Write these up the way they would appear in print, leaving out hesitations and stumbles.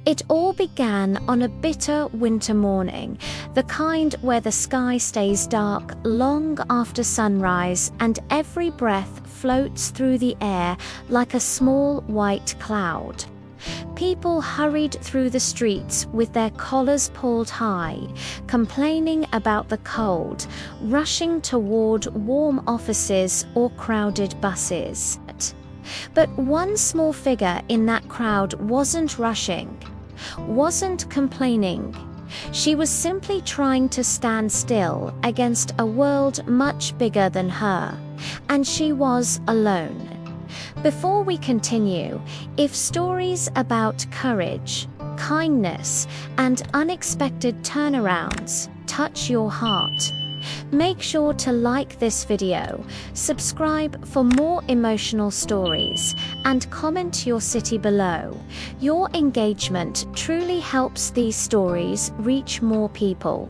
It all began on a bitter winter morning, the kind where the sky stays dark long after sunrise and every breath floats through the air like a small white cloud. People hurried through the streets with their collars pulled high, complaining about the cold, rushing toward warm offices or crowded buses. But one small figure in that crowd wasn't rushing, wasn't complaining. She was simply trying to stand still against a world much bigger than her, and she was alone. Before we continue, if stories about courage, kindness, and unexpected turnarounds touch your heart, make sure to like this video, subscribe for more emotional stories, and comment your city below. Your engagement truly helps these stories reach more people.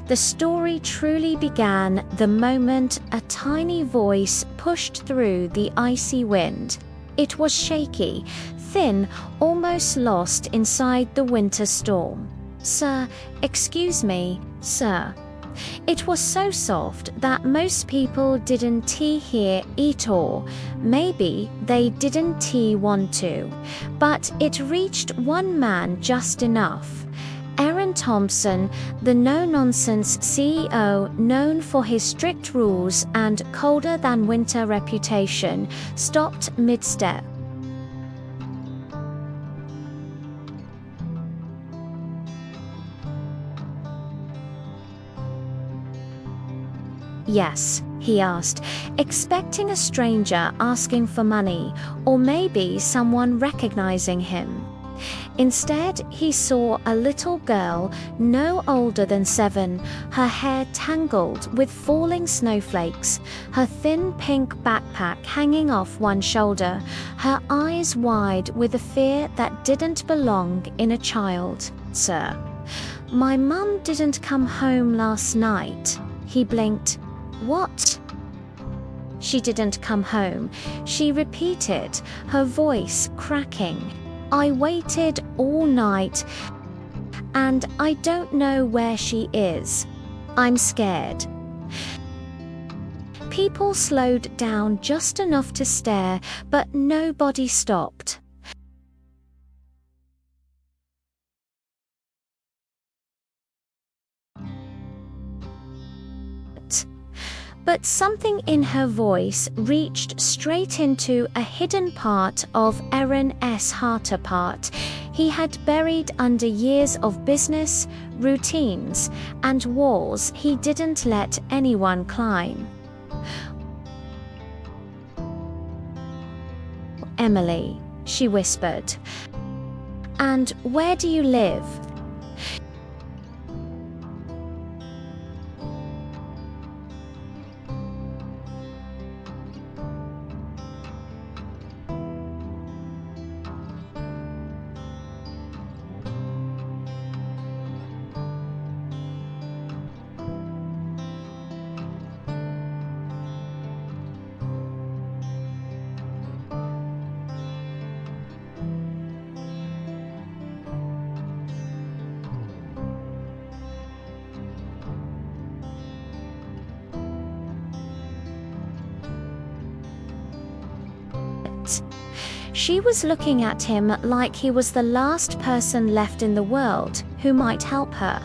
The story truly began the moment a tiny voice pushed through the icy wind. It was shaky, thin, almost lost inside the winter storm. "Sir, excuse me, sir." It was so soft that most people didn't hear it, or maybe they didn't want to. But it reached one man just enough. Aaron Thompson, the no-nonsense CEO known for his strict rules and colder-than-winter reputation, stopped mid-step. "Yes," he asked, expecting a stranger asking for money, or maybe someone recognizing him. Instead, he saw a little girl no older than 7, her hair tangled with falling snowflakes, her thin pink backpack hanging off one shoulder, her eyes wide with a fear that didn't belong in a child. "Sir, my mum didn't come home last night." He blinked. "What?" "She didn't come home," she repeated, her voice cracking. "I waited all night, and I don't know where she is. I'm scared." People slowed down just enough to stare, but nobody stopped. But something in her voice reached straight into a hidden part of Aaron's heart he had buried under years of business, routines, and walls he didn't let anyone climb. "Emily," she whispered. "And where do you live?" She was looking at him like he was the last person left in the world who might help her,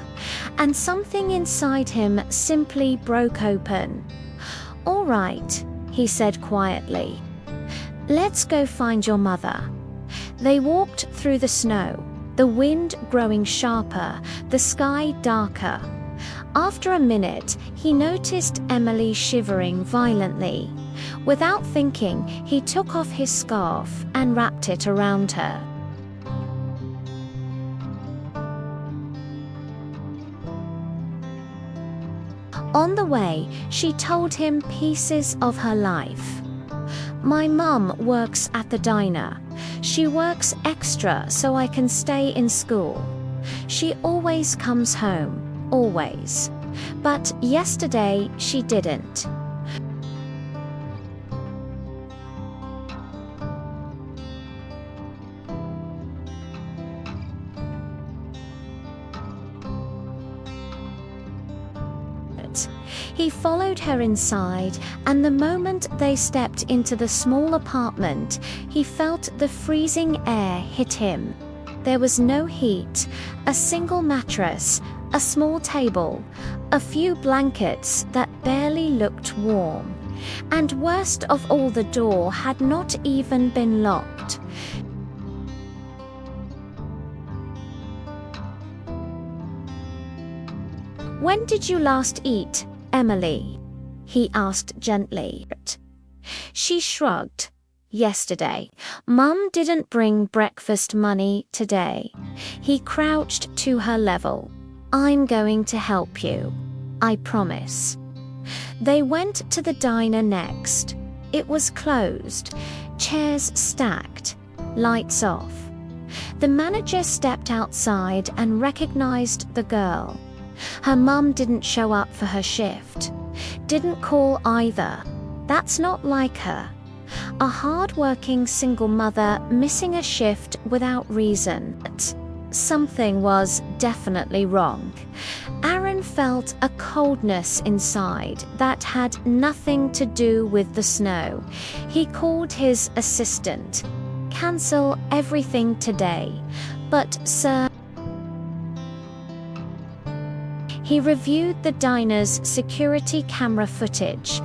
and something inside him simply broke open. "All right," he said quietly. "Let's go find your mother." They walked through the snow, the wind growing sharper, the sky darker. After a minute, he noticed Emily shivering violently. Without thinking, he took off his scarf and wrapped it around her. On the way, she told him pieces of her life. "My mum works at the diner. She works extra so I can stay in school. She always comes home, always. But yesterday she didn't. He followed her inside, and the moment they stepped into the small apartment, he felt the freezing air hit him. There was no heat, a single mattress, a small table, a few blankets that barely looked warm. And worst of all, the door had not even been locked. "When did you last eat, Emily?" he asked gently. She shrugged. "Yesterday. Mum didn't bring breakfast money today." He crouched to her level. "I'm going to help you. I promise." They went to the diner next. It was closed, chairs stacked, lights off. The manager stepped outside and recognized the girl. Her mum didn't show up for her shift. Didn't call either. That's not like her. A hard-working single mother missing a shift without reason. Something was definitely wrong. Aaron felt a coldness inside that had nothing to do with the snow. He called his assistant. "Cancel everything today." "But, sir..." He reviewed the diner's security camera footage.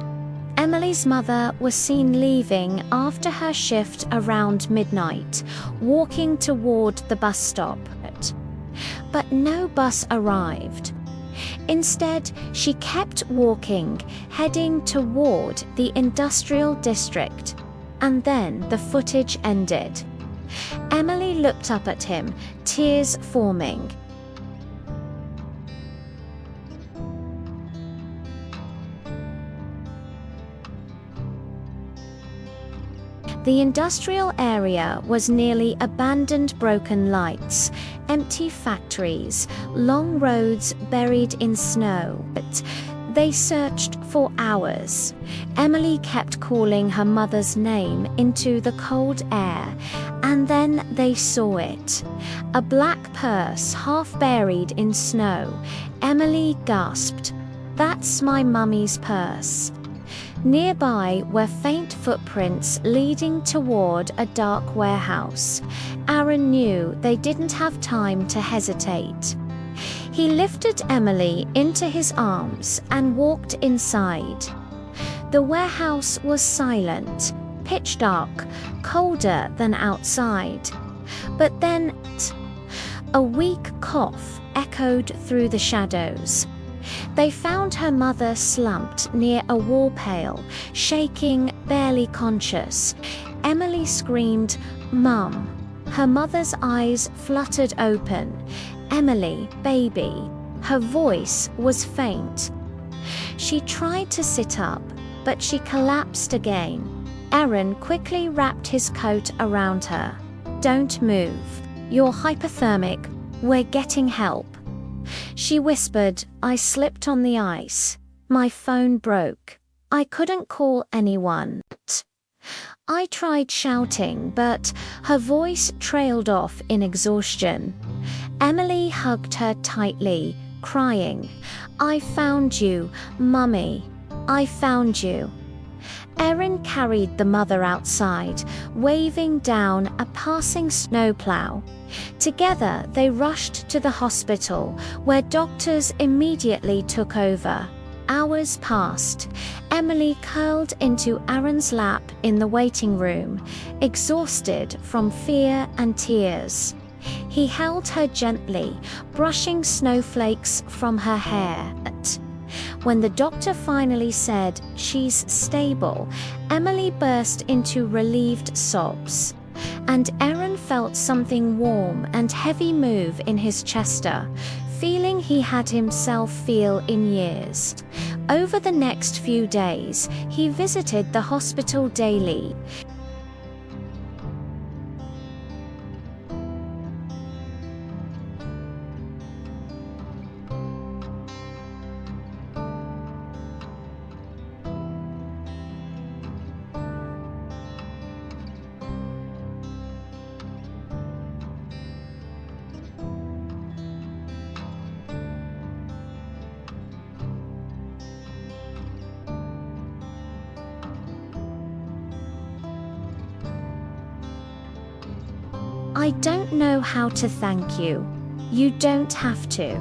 Emily's mother was seen leaving after her shift around midnight, walking toward the bus stop. But no bus arrived. Instead, she kept walking, heading toward the industrial district. And then the footage ended. Emily looked up at him, tears forming. The industrial area was nearly abandoned, broken lights, empty factories, long roads buried in snow. They searched for hours. Emily kept calling her mother's name into the cold air, and then they saw it. A black purse half buried in snow. Emily gasped, "That's my mummy's purse." Nearby were faint footprints leading toward a dark warehouse. Aaron knew they didn't have time to hesitate. He lifted Emily into his arms and walked inside. The warehouse was silent, pitch dark, colder than outside. But then, a weak cough echoed through the shadows. They found her mother slumped near a wall pale, shaking, barely conscious. Emily screamed, "Mum!" Her mother's eyes fluttered open. "Emily, baby." Her voice was faint. She tried to sit up, but she collapsed again. Aaron quickly wrapped his coat around her. "Don't move. You're hypothermic. We're getting help." She whispered, "I slipped on the ice. My phone broke. I couldn't call anyone." I tried shouting, but her voice trailed off in exhaustion. Emily hugged her tightly, crying, "I found you, Mummy. I found you." Aaron carried the mother outside, waving down a passing snowplow. Together, they rushed to the hospital, where doctors immediately took over. Hours passed. Emily curled into Aaron's lap in the waiting room, exhausted from fear and tears. He held her gently, brushing snowflakes from her hair. When the doctor finally said, "She's stable," Emily burst into relieved sobs. And Aaron felt something warm and heavy move in his chest, feeling he had himself feel in years. Over the next few days, he visited the hospital daily. I don't know how to thank you. You don't have to.